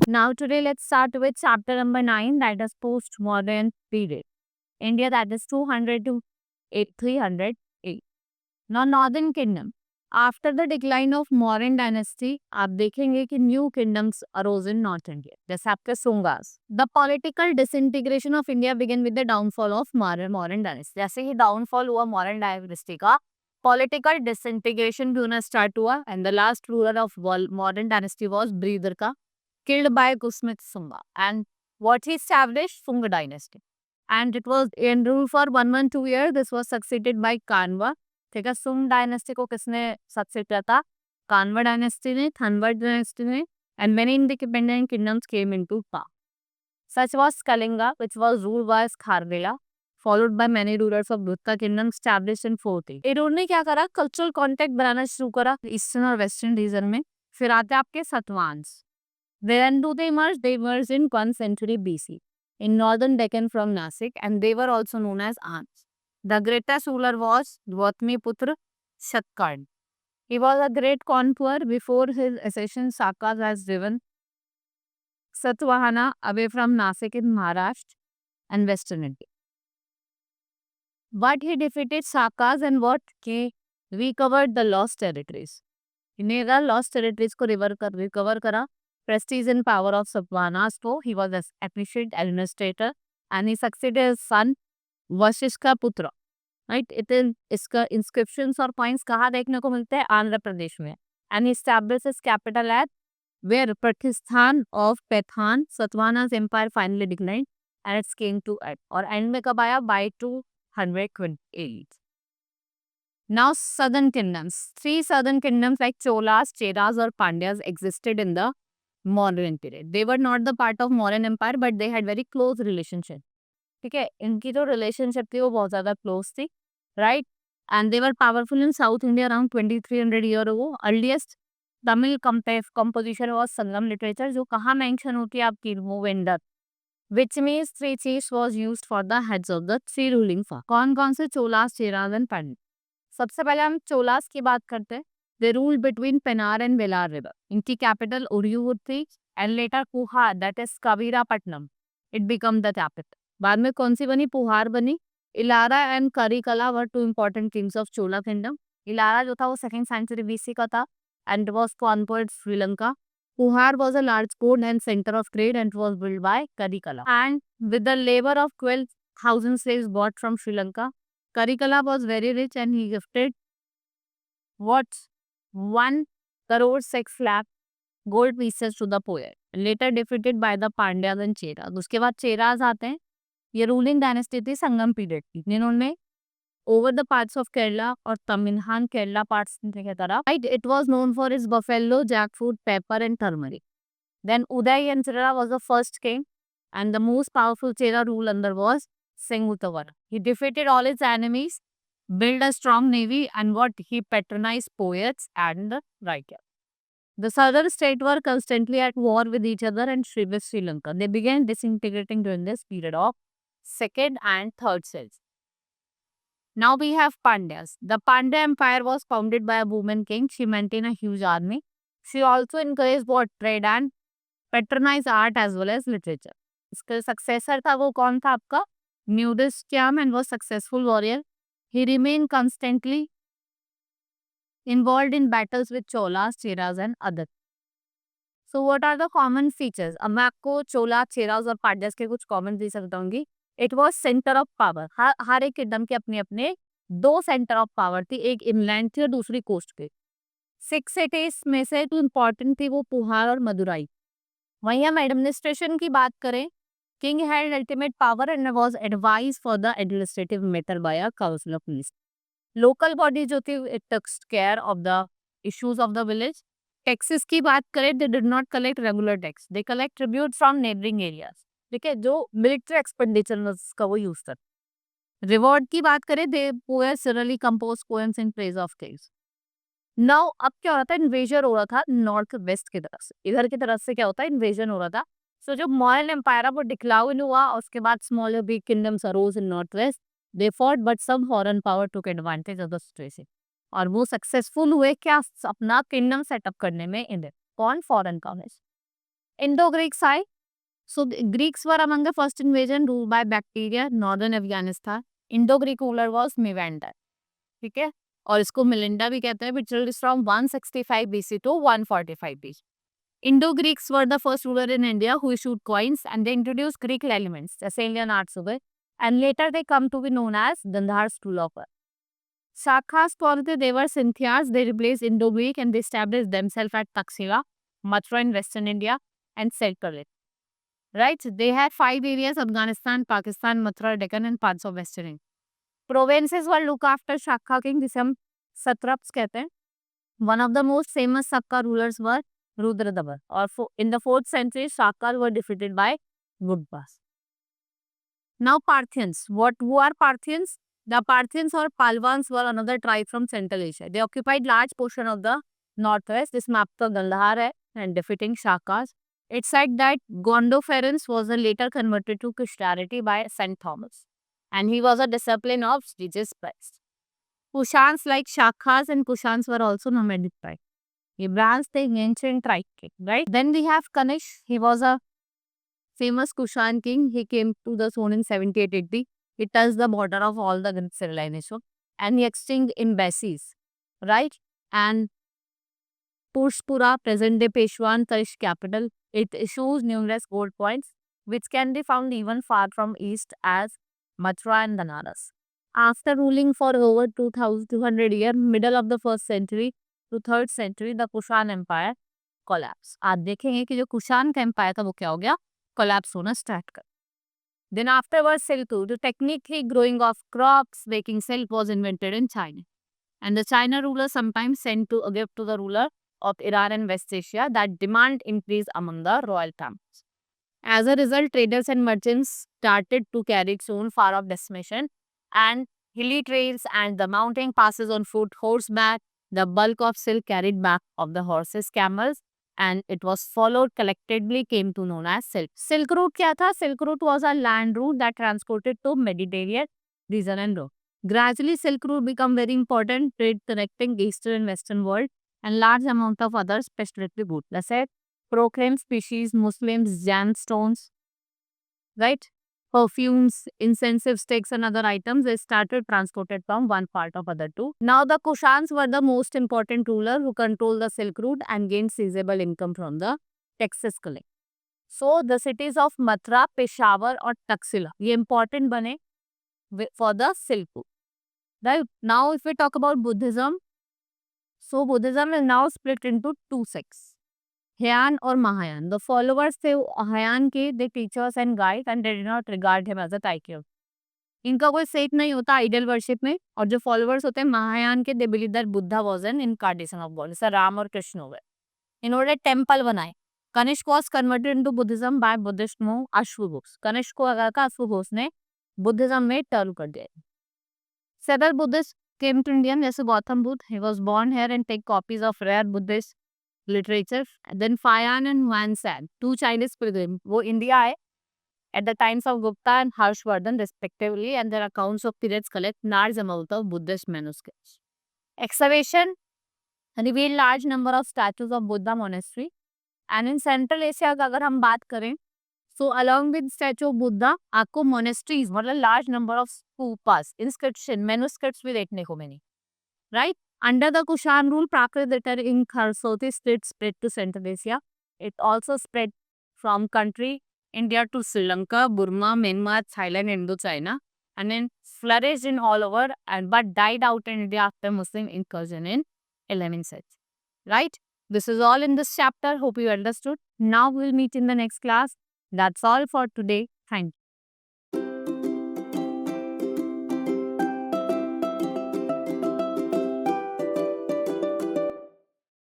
Now today let's start with chapter number 9, that is post-modern period. India, that is 200 to 308. Now Northern Kingdom. After the decline of Mauryan dynasty, आप देखेंगे कि new kingdoms arose in North India. जैसे आपके Sungas. The political disintegration of India began with the downfall of Mauryan dynasty. जैसे ही downfall हुआ Mauryan dynasty का, political disintegration भी होना start हुआ, and the last ruler of Mauryan dynasty was Bridharka, killed by Kusmit Sunga, and what he established Sunga dynasty, and it was in rule for 112 years. This was succeeded by Kanwa. ठीक है, सुंग dynasty को किसने success किया था? कानवा dynasty ने, थनवा dynasty ने, and many independent kingdoms came into power. Such was Kalinga, which was ruled by Kharvela, followed by many rulers of Gupta kingdom established in 4th. इन्होंने क्या करा? कल्चरल कॉन्टेक्ट बनाना शुरू करा ईस्टर्न और वेस्टर्न रीजन में. फिर आते आपके सतवांस. When do they emerge? They emerged in 1st century BC in northern Deccan from Nasik, and they were also known as Ans. The greatest ruler was Dwatmiputra Shatkarn. He was a great conqueror. Before his accession, Sakas has driven Satvahana away from Nasik in Maharashtra and Western India. But he defeated Sakas and what? He recovered the lost territories. इन्हें lost territories को recover करा. Prestige and power of Satavahanas. So he was an efficient administrator and he succeeded his son Vasishthiputra. Right, it is इसका inscriptions और points कहाँ देखने को मिलते हैं? आंध्र प्रदेश में. And establishes capital at where Pratishthan of Paithan. Satavahanas empire finally declined and its came to end, और end में कब आया? By 228. Now southern kingdoms. 3 southern kingdoms like Cholas, Cheras और Pandyas existed in the Mauryan period. They were not the part of Mauryan empire but they had very close relationship. ठीक है, इनकी जो relationship थी वो बहुत ज्यादा क्लोज थी, right. And they were powerful in south India around 2300 year ago. Earliest Tamil composition was Sangam literature, जो कहाँ मेंशन होती है आपकी? मूवेंडर, which means 3 chiefs was used for the heads of the 3 ruling for. कौन कौन से? चोलास, चेरास एंड पांड्या. सबसे पहले हम चोलास की बात करते हैं. They rule between Penar and Vellar river. इनकी कैपिटल उरियूर थी and later Kuhar, that is Kaveripattinam, it become the capital. बाद में कौन सी बनी? पुहार बनी. Elara and Karikala were 2 important kings of Chola kingdom. Elara जो था वो 2nd century BC का था and was conquered Sri Lanka. Puhar was a large port and center of trade and was built by Karikala. And with the labor of 12,000 slaves bought from Sri Lanka, Karikala was very rich and he gifted what? 1 crore 6 lakh gold pieces to the poet. Later defeated by the Pandyas and Cheras. उसके बाद चेरास आते हैं. ये ruling dynasty थी संगम period की, जिन्होंने over the parts of Kerala और Tamil Nadu Kerala parts की तरफ, right. It was known for its buffalo, jackfruit, pepper and turmeric. Then Uday and Chera was the first king and the most powerful Chera rule under was Sengutavara. He defeated all his enemies, built a strong navy and what? He patronized poets and the writers. The southern states were constantly at war with each other and with Sri Lanka. They began disintegrating during this period of 2nd and 3rd century. Now we have Pandyas. The Pandya Empire was founded by a woman king. She maintained a huge army. She also encouraged what? Trade and patronized art as well as literature. इसका successor था वो कौन था आपका? Nudiskyam, and was successful warrior. He remained constantly involved in battles with Cholas, Cheras and others. So what are the common features? अब मैं आपको चोला, चेरास और पांड्यास के कुछ कॉमन दे सकता हूँ. It was centre of power. हर एक किंगडम के अपने अपने 2 सेंटर ऑफ पावर थी, एक इनलैंड थी और दूसरी कोस्ट पे. 6 सिटीज में से 2 इम्पोर्टेंट थी, वो पुहार और मदुराई. वहीं हम एडमिनिस्ट्रेशन की बात करें, king had ultimate power and was advise for the administrative matter by a council of ministers. Local body जो थी it takes care of the issues of the village. Taxes की बात करें, they did not collect regular tax, they collect tribute from neighbouring areas. ठीक है, जो military expenditure का वो यूज कर. रिवॉर्ड की बात करें, they poets generally compose poems in praise of kings. Now अब क्या हो रहा था? इन्वेजन हो रहा था नॉर्थ वेस्ट की तरफ से. इधर की तरफ से क्या होता है? इन्वेजन हो रहा था. सो जो मौर्यन एम्पायर वो डिक्लाइन हुआ, उसके बाद smaller big kingdoms arose in north west They fought, but some foreign power took advantage of the situation. और वो सक्सेसफुल हुए क्या अपना किंगडम सेटअप करने में इंडिया. कौन? Foreign powers. Indo-Greeks आए. So the Greeks were among the first invasion ruled by bacteria, northern Afghanistan. Indo-Greek ruler was Menander. ठीक है, और इसको मिलिंडा भी कहते हैं. Which is from 165 BC to 145 BC. Indo-Greeks were the first ruler in India who issued coins, and they introduced Greek elements, जैसे Indian arts हो गए, and later they come to be known as Gandhar's rule of Shakhas quality, they were Scythians. They replaced Indo-Greek and they established themselves at Taxila, Mathura in Western India, and Selkirk. Right? They had 5 areas: Afghanistan, Pakistan, Mathura, Deccan, and parts of Western India. Provinces were looked after Shakha king, जिसे हम satraps कहते हैं. One of the most famous Shaka rulers were Rudradabar. Or in the 4th century, Shakas were defeated by Gudbas. Now Parthians. Who are Parthians? The Parthians or Palwans were another tribe from Central Asia. They occupied large portion of the northwest. This map to Gandhar hai, and defeating Shakas. It's said that Gondopharans was later converted to Christianity by St. Thomas, and he was a disciple of Jesus Christ. Kushans like Shakas and Kushans were also nomadic tribe. He branched the ancient tribe, right? Then we have Kanish. He was a famous Kushan king. He came to the throne in 78 AD. He touched the border of all the Greek civilization, and he exchanged embassies, right? And Pushpura, present-day Peshwan Tarish capital, it issues numerous gold coins, which can be found even far from east as Mathura and Banaras. After ruling for over 2200 years, middle of the 1st century to 3rd century, the Kushan Empire collapsed. आज देखेंगे कि जो कुषाण का empire था वो क्या हो गया, collapse होना start कर. Then afterwards, Silk Road, the technically growing of crops, making silk was invented in China. And the China ruler sometimes sent to a gift to the ruler of Iran and West Asia that demand increased among the royal families. As a result, traders and merchants started to carry soon far off destination, and hilly trails and the mountain passes on foot, horseback, the bulk of silk carried back of the horses, camels, and it was followed collectively came to known as silk. Silk route क्या था? Silk route was a land route that transported to Mediterranean region and Europe. Gradually, Silk Route become very important trade connecting Eastern and Western world, and large amount of other specialty goods. Let's say proclaimed species, Muslims, gemstones, right? Perfumes, incense sticks, and other items they started transported from one part of other two. Now the Kushans were the most important ruler who controlled the Silk Route and gained sizable income from the taxes collected. So the cities of Mathura, Peshawar, or Taxila, ये important बने for the Silk Route. Right? Now if we talk about Buddhism, so Buddhism is now split into two sects, Heian or Mahayana. The followers थे Heian के, they teachers and guides, and they did not regard him as a Taikyo. इनका कोई set नहीं होता idol worship में, और जो followers होते हैं महायान के, they believe that Buddha was an incarnation of God, जैसे राम और कृष्ण हो गए. इन्होंने टेम्पल बनाए. Kanishka was converted into Buddhism by Buddhist monk अश्वघोष. कनिष्क को अगर का अश्वघोष ने बुद्धिज्म में टर्न कर दिया. Several Buddhists came to India, जैसे Gautam Buddha. He was born here and take copies of rare Buddhist literature. And then Fayan and Huanshan, two Chinese pilgrims, वो इंडिया आए at the times of Gupta and Harshvardhan respectively, and their accounts of periods collect large amount of Buddhist manuscripts. Excavation revealed large number of statues of Buddha monastery. And in Central Asia का अगर हम बात करें, so along with statue of Buddha, आपको monasteries मतलब large number of stupas, inscription, manuscripts भी देखने को मिली. Right? Under the Kushan rule, Prakrit literature in Kharsoti spread to Central Asia. It also spread from country India to Sri Lanka, Burma, Myanmar, Thailand, Indochina, and then flourished in all over, but died out in India after Muslim incursion in 11th century. Right? This is all in this chapter. Hope you understood. Now we'll meet in the next class. That's all for today. Thank you.